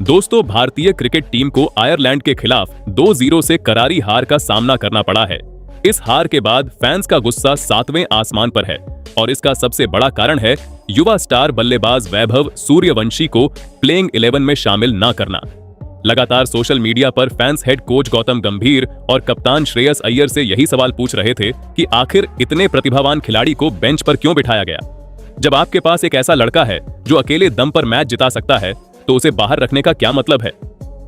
दोस्तों, भारतीय cricket team को आयरलैंड के खिलाफ 2-0 से करारी हार का सामना करना पड़ा है। इस हार के बाद फैंस का गुस्सा 7वें आसमान पर है और इसका सबसे बड़ा कारण है युवा स्टार बल्लेबाज वैभव सूर्यवंशी को प्लेइंग 11 में शामिल न करना। लगातार सोशल मीडिया पर फैंस हेड कोच गौतम गंभीर और कप्तान श्रेयस अय्यर से यही सवाल पूछ रहे थे कि आखिर इतने प्रतिभावान खिलाड़ी को बेंच पर क्यों बिठाया गया। जब आपके पास एक ऐसा लड़का है जो अकेले दम पर मैच जिता सकता है तो उसे बाहर रखने का क्या मतलब है।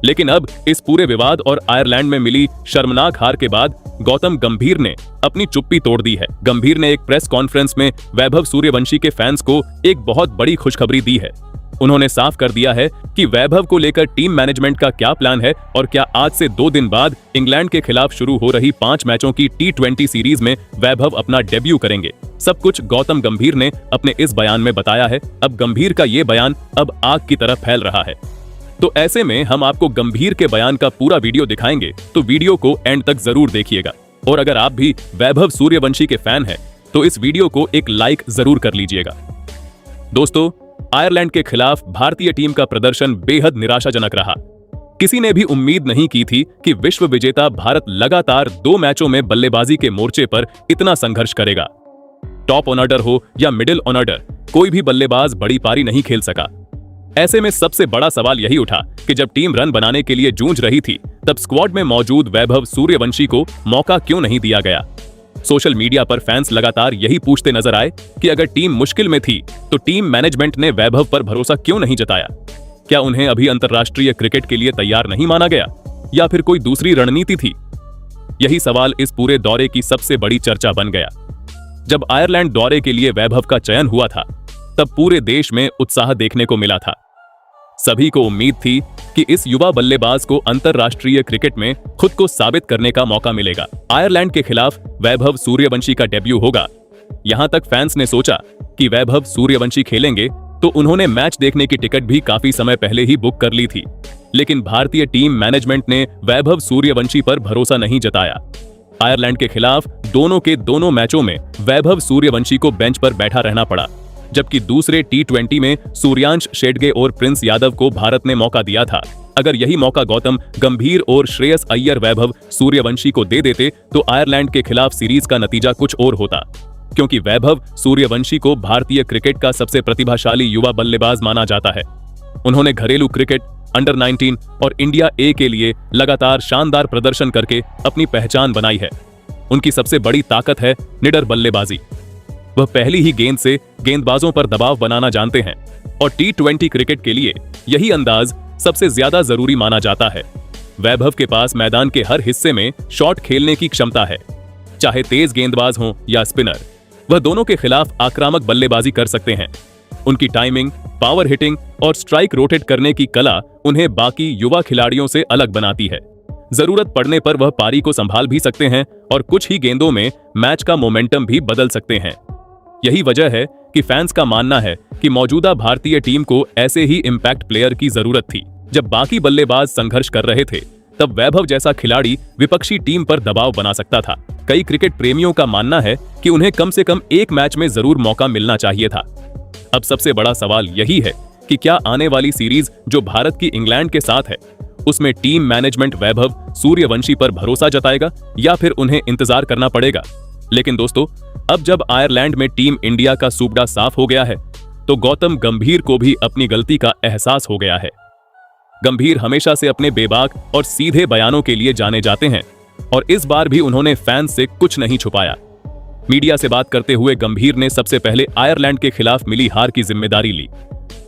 लेकिन अब इस पूरे विवाद और आयरलैंड में मिली शर्मनाक हार के बाद गौतम गंभीर ने अपनी चुप्पी तोड़ दी है। गंभीर ने एक प्रेस कॉन्फ्रेंस में वैभव सूर्यवंशी के फैंस को एक बहुत बड़ी खुशखबरी दी है। उन्होंने साफ कर दिया है कि वैभव को लेकर टीम मैनेजमेंट का क्या प्लान है और क्या आज से 2 दिन बाद इंग्लैंड के खिलाफ शुरू हो रही 5 मैचों की T20 सीरीज में वैभव अपना डेब्यू करेंगे। सब कुछ गौतम गंभीर ने अपने इस बयान में बताया है। अब गंभीर का ये बयान अब आग की तरह फैल रहा है, तो ऐसे में हम आपको गंभीर के बयान का पूरा वीडियो दिखाएंगे, तो वीडियो को एंड तक जरूर देखिएगा। और अगर आप भी वैभव सूर्यवंशी के फैन हैं तो इस वीडियो को एक लाइक जरूर कर लीजिएगा। दोस्तों, आयरलैंड के खिलाफ भारतीय टीम का प्रदर्शन बेहद निराशाजनक रहा। किसी ने भी उम्मीद नहीं की थी कि विश्व विजेता भारत लगातार 2 मैचों में बल्लेबाजी के मोर्चे पर इतना संघर्ष करेगा। टॉप ऑर्डर हो या मिडिल ऑर्डर, कोई भी बल्लेबाज बड़ी पारी नहीं खेल सका। ऐसे में सबसे बड़ा सवाल यही उठा कि जब टीम रन बनाने के लिए जूझ रही थी तब स्क्वाड में मौजूद वैभव सूर्यवंशी को मौका क्यों नहीं दिया गया। सोशल मीडिया पर फैंस लगातार यही पूछते नजर आए कि अगर टीम मुश्किल में थी तो टीम मैनेजमेंट ने वैभव पर भरोसा क्यों नहीं जताया। क्या उन्हें अभी अंतर्राष्ट्रीय क्रिकेट के लिए तैयार नहीं माना गया या फिर कोई दूसरी रणनीति थी। यही सवाल इस पूरे दौरे की सबसे बड़ी चर्चा बन गया। जब आयरलैंड दौरे के लिए वैभव का चयन हुआ था तब पूरे देश में उत्साह देखने को मिला था। सभी को उम्मीद थी कि इस युवा बल्लेबाज को अंतर्राष्ट्रीय क्रिकेट में खुद को साबित करने का मौका मिलेगा। आयरलैंड के खिलाफ वैभव सूर्यवंशी का डेब्यू होगा। यहां तक फैंस ने सोचा कि वैभव सूर्यवंशी खेलेंगे तो उन्होंने मैच देखने की टिकट भी काफी समय पहले ही बुक कर ली थी। लेकिन भारतीय टीम मैनेजमेंट ने वैभव सूर्यवंशी पर भरोसा नहीं जताया। आयरलैंड के खिलाफ दोनों के दोनों मैचों में वैभव सूर्यवंशी को बेंच पर बैठा रहना पड़ा, जबकि दूसरे T20 में सूर्यांश शेडगे और प्रिंस यादव को भारत ने मौका दिया था। अगर यही मौका गौतम गंभीर और श्रेयस अय्यर वैभव सूर्यवंशी को दे देते तो आयरलैंड के खिलाफ सीरीज का नतीजा कुछ और होता, क्योंकि वैभव सूर्यवंशी को भारतीय क्रिकेट का सबसे प्रतिभाशाली युवा बल्लेबाज माना जाता है। उन्होंने घरेलू क्रिकेट, अंडर 19 और इंडिया ए के लिए लगातार शानदार प्रदर्शन करके अपनी पहचान बनाई है। उनकी सबसे बड़ी ताकत है निडर बल्लेबाजी। वह पहली ही गेंद से गेंदबाजों पर दबाव बनाना जानते हैं और T20 क्रिकेट के लिए यही अंदाज सबसे ज्यादा जरूरी माना जाता है। वैभव के पास मैदान के हर हिस्से में शॉट खेलने की क्षमता है, चाहे तेज गेंदबाज हो या स्पिनर। वह दोनों के खिलाफ आक्रामक बल्लेबाजी कर सकते हैं। उनकी टाइमिंग, पावर हिटिंग और स्ट्राइक रोटेट करने की कला उन्हें बाकी युवा खिलाड़ियों से अलग बनाती है। जरूरत पड़ने पर वह पारी को संभाल भी सकते हैं और कुछ ही गेंदों में मैच का मोमेंटम भी बदल सकते हैं। यही वजह है कि फैंस का मानना है कि मौजूदा भारतीय टीम को ऐसे ही इम्पैक्ट प्लेयर की जरूरत थी। जब बाकी बल्लेबाज संघर्ष कर रहे थे तब वैभव जैसा खिलाड़ी विपक्षी टीम पर दबाव बना सकता था। कई क्रिकेट प्रेमियों का मानना है कि उन्हें कम से कम एक मैच में जरूर मौका मिलना चाहिए था। अब सबसे बड़ा सवाल यही है कि क्या आने वाली सीरीज जो भारत की इंग्लैंड के साथ है उसमें टीम मैनेजमेंट वैभव सूर्यवंशी पर भरोसा जताएगा या फिर उन्हें इंतजार करना पड़ेगा। लेकिन दोस्तों, अब जब आयरलैंड में टीम इंडिया का सूबड़ा साफ हो गया है तो गौतम गंभीर को भी अपनी गलती का एहसास हो गया है। गंभीर हमेशा से अपने बेबाक और सीधे बयानों के लिए जाने जाते हैं और इस बार भी उन्होंने फैंस से कुछ नहीं छुपाया। मीडिया से बात करते हुए गंभीर ने सबसे पहले आयरलैंड के खिलाफ मिली हार की जिम्मेदारी ली।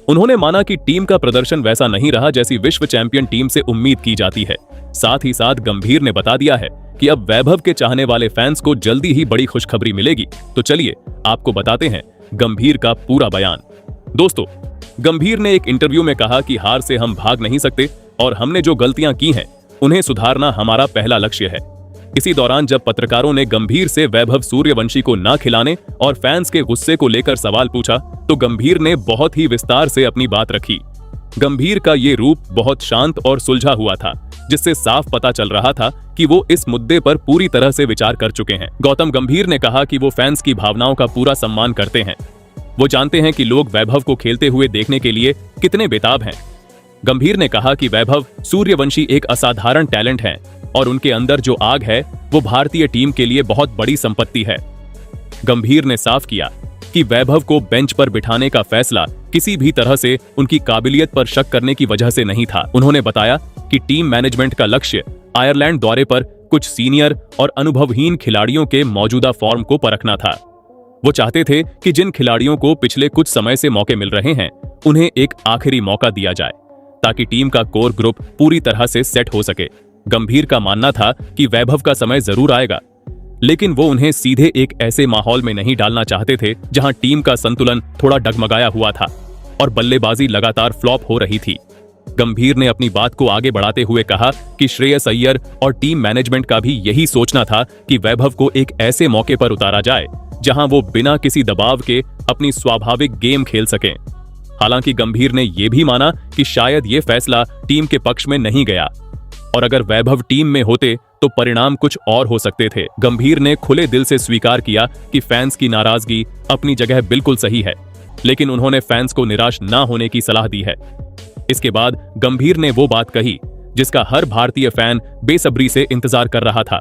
उन्होंने माना कि टीम का प्रदर्शन वैसा नहीं रहा जैसी विश्व चैंपियन टीम से उम्मीद की जाती है। साथ ही साथ गंभीर ने बता दिया है कि अब वैभव के चाहने वाले फैंस को जल्दी ही बड़ी खुशखबरी मिलेगी। तो चलिए आपको बताते हैं गंभीर का पूरा बयान। दोस्तों, गंभीर ने एक इंटरव्यू में कहा कि हार से हम भाग नहीं सकते और हमने जो गलतियां की हैं उन्हें सुधारना हमारा पहला लक्ष्य है। इसी दौरान जब पत्रकारों ने गंभीर से वैभव सूर्यवंशी को न खिलाने और फैंस के गुस्से को लेकर सवाल पूछा तो गंभीर ने बहुत ही विस्तार से अपनी बात रखी। गंभीर का ये रूप बहुत शांत और सुलझा हुआ था, जिससे साफ पता चल रहा था कि वो इस मुद्दे पर पूरी तरह से विचार कर चुके हैं। गौतम गंभीर ने कहा कि वो फैंस की भावनाओं का पूरा सम्मान करते हैं। वो जानते हैं कि लोग वैभव को खेलते हुए देखने के लिए कितने बेताब हैं। गंभीर ने कहा कि वैभव सूर्यवंशी एक असाधारण टैलेंट हैं और उनके अंदर जो आग है वो भारतीय टीम के लिए बहुत बड़ी संपत्ति है। गंभीर ने साफ किया कि वैभव को बेंच पर बिठाने का फैसला किसी भी तरह से उनकी काबिलियत पर शक करने की वजह से नहीं था। उन्होंने बताया कि टीम मैनेजमेंट का लक्ष्य आयरलैंड दौरे पर कुछ सीनियर और अनुभवहीन खिलाड़ियों के मौजूदा फॉर्म को परखना था। वो चाहते थे कि जिन खिलाड़ियों को पिछले कुछ समय से मौके मिल रहे हैं उन्हें एक आखिरी मौका दिया जाए ताकि टीम का कोर ग्रुप पूरी तरह से सेट हो सके। गंभीर का मानना था कि वैभव का समय जरूर आएगा, लेकिन वो उन्हें सीधे एक ऐसे माहौल में नहीं डालना चाहते थे जहां टीम का संतुलन थोड़ा डगमगाया हुआ था और बल्लेबाजी लगातार फ्लॉप हो रही थी। गंभीर ने अपनी बात को आगे बढ़ाते हुए कहा कि श्रेयस अय्यर और टीम मैनेजमेंट का भी यही सोचना था कि वैभव को एक ऐसे मौके पर उतारा जाए जहां वो बिना किसी दबाव के अपनी स्वाभाविक गेम खेल सकें। हालांकि गंभीर ने यह भी माना कि शायद ये फैसला टीम के पक्ष में नहीं गया और अगर वैभव टीम में होते तो परिणाम कुछ और हो सकते थे। गंभीर ने खुले दिल से स्वीकार किया कि फैंस की नाराजगी अपनी जगह बिल्कुल सही है, लेकिन उन्होंने फैंस को निराश न होने की सलाह दी है। इसके बाद गंभीर ने वो बात कही जिसका हर भारतीय फैन बेसब्री से इंतजार कर रहा था।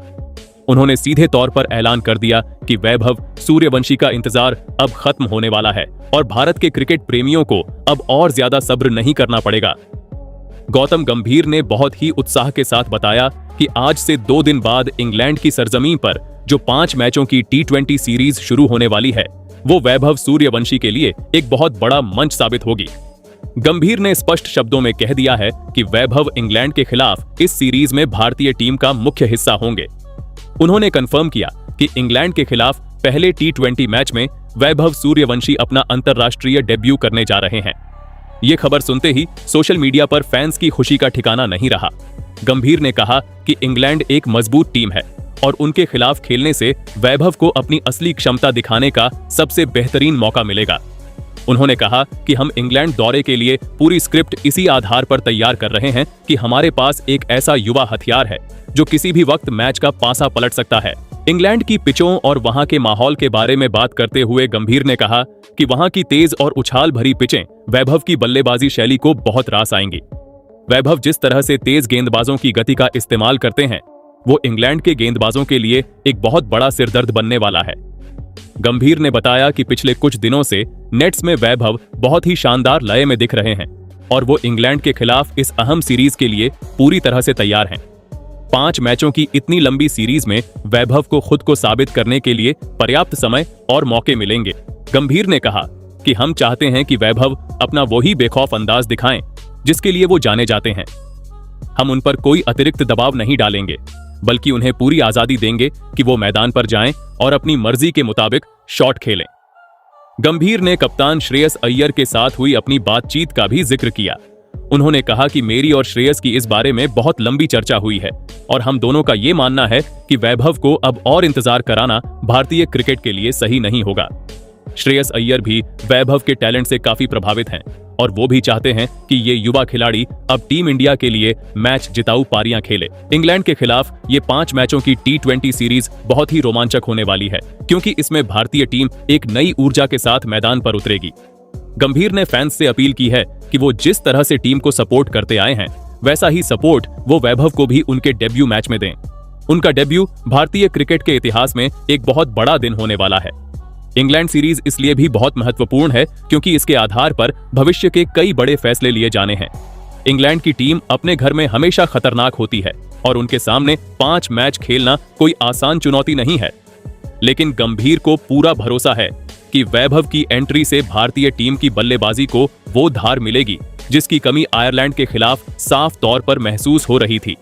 उन्होंने सीधे तौर पर ऐलान कर दिया कि वैभव सूर्यवंशी का इंतजार अब खत्म होने वाला है और भारत के क्रिकेट प्रेमियों को अब और ज्यादा सब्र नहीं करना पड़ेगा। गौतम गंभीर ने बहुत ही उत्साह के साथ बताया कि आज से 2 दिन बाद इंग्लैंड की सरजमीन पर जो 5 मैचों की T20 सीरीज शुरू होने वाली है वो वैभव सूर्यवंशी के लिए एक बहुत बड़ा मंच साबित होगी। गंभीर ने स्पष्ट शब्दों में कह दिया है कि वैभव इंग्लैंड के खिलाफ इस सीरीज में भारतीय टीम का मुख्य हिस्सा होंगे। उन्होंने कंफर्म किया कि इंग्लैंड के खिलाफ पहले T20 मैच में वैभव सूर्यवंशी अपना अंतर्राष्ट्रीय डेब्यू करने जा रहे हैं। ये खबर सुनते ही सोशल मीडिया पर फैंस की खुशी का ठिकाना नहीं रहा। गंभीर ने कहा कि इंग्लैंड एक मजबूत टीम है और उनके खिलाफ खेलने से वैभव को अपनी असली क्षमता दिखाने का सबसे बेहतरीन मौका मिलेगा। उन्होंने कहा कि हम इंग्लैंड दौरे के लिए पूरी स्क्रिप्ट इसी आधार पर तैयार कर रहे हैं कि हमारे पास एक ऐसा युवा हथियार है जो किसी भी वक्त मैच का पासा पलट सकता है। इंग्लैंड की पिचों और वहां के माहौल के बारे में बात करते हुए गंभीर ने कहा कि वहां की तेज और उछाल भरी पिचें वैभव की बल्लेबाजी शैली को बहुत रास आएंगी। वैभव जिस तरह से तेज गेंदबाजों की गति का इस्तेमाल करते हैं वो इंग्लैंड के गेंदबाजों के लिए एक बहुत बड़ा सिरदर्द बनने वाला है। गंभीर ने बताया कि पिछले कुछ दिनों से नेट्स में वैभव बहुत ही शानदार लय में दिख रहे हैं और वो इंग्लैंड के खिलाफ इस अहम सीरीज के लिए पूरी तरह से तैयार हैं। 5 मैचों की इतनी लंबी सीरीज में वैभव को खुद को साबित करने के लिए पर्याप्त समय और मौके मिलेंगे। गंभीर ने कहा कि हम चाहते हैं कि वैभव अपना वही बेखौफ अंदाज दिखाएं जिसके लिए वो जाने जाते हैं। हम उन पर कोई अतिरिक्त दबाव नहीं डालेंगे, बल्कि उन्हें पूरी आजादी देंगे कि वो मैदान पर जाएं और अपनी मर्जी के मुताबिक शॉट खेलें। गंभीर ने कप्तान श्रेयस अय्यर के साथ हुई अपनी बातचीत का भी जिक्र किया। उन्होंने कहा कि मेरी और श्रेयस की इस बारे में बहुत लंबी चर्चा हुई है और हम दोनों का ये मानना है कि वैभव को अब और इंतजार कराना भारतीय क्रिकेट के लिए सही नहीं होगा। श्रेयस अय्यर भी वैभव के टैलेंट से काफी प्रभावित हैं और वो भी चाहते हैं कि ये युवा खिलाड़ी अब टीम इंडिया के लिए मैच जिताऊ पारियां खेले। इंग्लैंड के खिलाफ ये 5 मैचों की T20 सीरीज बहुत ही रोमांचक होने वाली है क्योंकि इसमें भारतीय टीम एक नई ऊर्जा के साथ मैदान पर उतरेगी। गंभीर ने फैंस से अपील की है कि वो जिस तरह से टीम को सपोर्ट करते आए हैं वैसा ही सपोर्ट वो वैभव को भी उनके डेब्यू मैच में दें। उनका डेब्यू भारतीय क्रिकेट के इतिहास में एक बहुत बड़ा दिन होने वाला है। इंग्लैंड सीरीज इसलिए भी बहुत महत्वपूर्ण है क्योंकि इसके आधार पर भविष्य के कई बड़े फैसले लिए जाने हैं। इंग्लैंड की टीम अपने घर में हमेशा खतरनाक होती है और उनके सामने 5 मैच खेलना कोई आसान चुनौती नहीं है, लेकिन गंभीर को पूरा भरोसा है कि वैभव की एंट्री से भारतीय टीम की बल्लेबाजी को वो धार मिलेगी जिसकी कमी आयरलैंड के खिलाफ साफ तौर पर महसूस हो रही थी।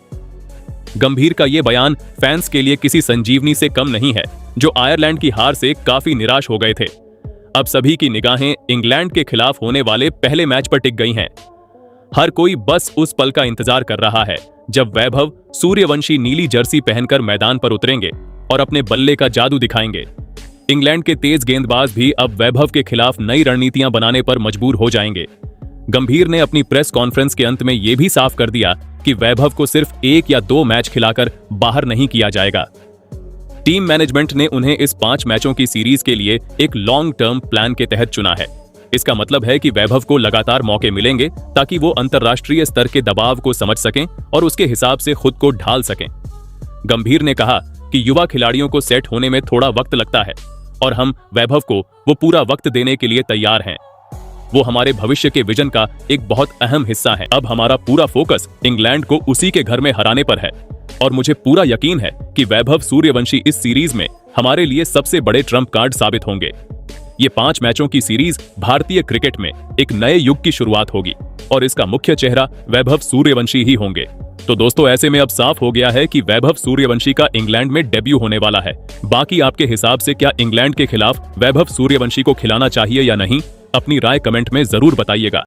गंभीर का ये बयान फैंस के लिए किसी संजीवनी से कम नहीं है जो आयरलैंड की हार से काफी निराश हो गए थे। अब सभी की निगाहें इंग्लैंड के खिलाफ होने वाले पहले मैच पर टिक गई हैं। हर कोई बस उस पल का इंतजार कर रहा है जब वैभव सूर्यवंशी नीली जर्सी पहनकर मैदान पर उतरेंगे और अपने बल्ले का जादू दिखाएंगे। इंग्लैंड के तेज गेंदबाज भी अब वैभव के खिलाफ नई रणनीतियां बनाने पर मजबूर हो जाएंगे। गंभीर ने अपनी प्रेस कॉन्फ्रेंस के अंत में यह भी साफ कर दिया कि वैभव को सिर्फ 1 या 2 मैच खिलाकर बाहर नहीं किया जाएगा। टीम मैनेजमेंट ने उन्हें इस 5 मैचों की सीरीज के लिए एक लॉन्ग टर्म प्लान के तहत चुना है। इसका मतलब है कि वैभव को लगातार मौके मिलेंगे ताकि वो अंतर्राष्ट्रीय स्तर के दबाव को समझ सकें और उसके हिसाब से खुद को ढाल सकें। गंभीर ने कहा कि युवा खिलाड़ियों को सेट होने में थोड़ा वक्त लगता है और हम वैभव को वो पूरा वक्त देने के लिए तैयार हैं। वो हमारे भविष्य के विजन का एक बहुत अहम हिस्सा है। अब हमारा पूरा फोकस इंग्लैंड को उसी के घर में हराने पर है और मुझे पूरा यकीन है कि वैभव सूर्यवंशी इस सीरीज में हमारे लिए सबसे बड़े ट्रम्प कार्ड साबित होंगे। ये 5 मैचों की सीरीज भारतीय क्रिकेट में एक नए युग की शुरुआत होगी और इसका मुख्य चेहरा वैभव सूर्यवंशी ही होंगे। तो दोस्तों, ऐसे में अब साफ हो गया है कि वैभव सूर्यवंशी का इंग्लैंड में डेब्यू होने वाला है। बाकी आपके हिसाब से क्या इंग्लैंड के खिलाफ वैभव सूर्यवंशी को खिलाना चाहिए या नहीं? अपनी राय कमेंट में जरूर बताइएगा।